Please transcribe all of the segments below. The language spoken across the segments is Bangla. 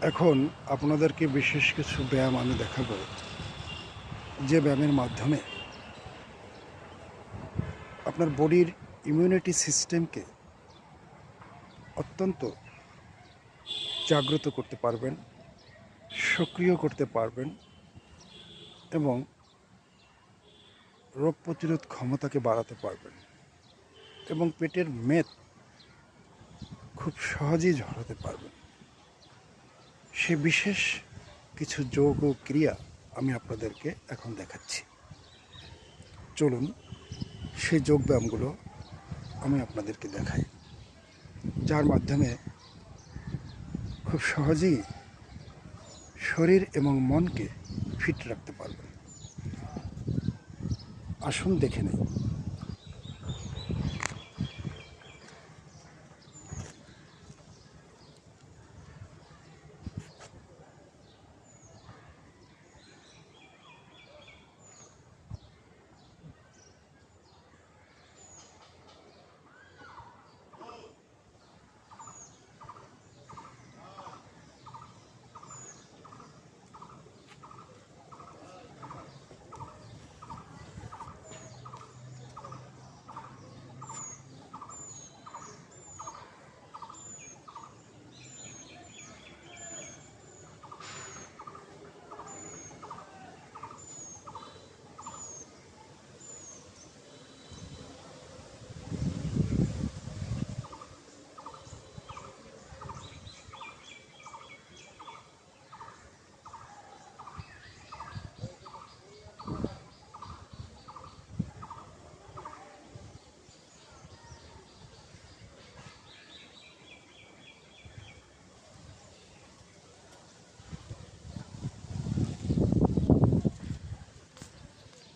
এখন আপনাদেরকে বিশেষ কিছু ব্যায়াম আমি দেখাবো, যে ব্যায়ামের মাধ্যমে আপনার বডির ইমিউনিটি সিস্টেমকে অত্যন্ত জাগ্রত করতে পারবেন, সক্রিয় করতে পারবেন এবং রোগ প্রতিরোধ ক্ষমতাকে বাড়াতে পারবেন এবং পেটের মেদ খুব সহজেই ঝরাতে পারবেন। সে বিশেষ কিছু যোগ ও ক্রিয়া আমি আপনাদেরকে এখন দেখাচ্ছি। চলুন সেই যোগব্যায়ামগুলো আমি আপনাদেরকে দেখাই, যার মাধ্যমে খুব সহজেই শরীর এবং মনকে ফিট রাখতে পারবেন। আসুন দেখে নেই।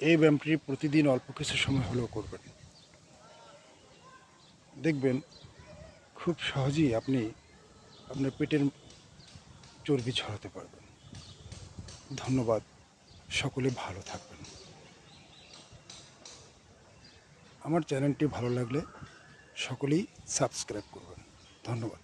এই ব্যায়ামটি প্রতিদিন অল্প কিছু সময় হলেও করবেন। দেখবেন খুব সহজেই আপনি আপনার পেটের চর্বি ছড়াতে পারবেন। ধন্যবাদ। সকলে ভালো থাকবেন। আমার চ্যানেলটি ভালো লাগলে সকলেই সাবস্ক্রাইব করবেন। ধন্যবাদ।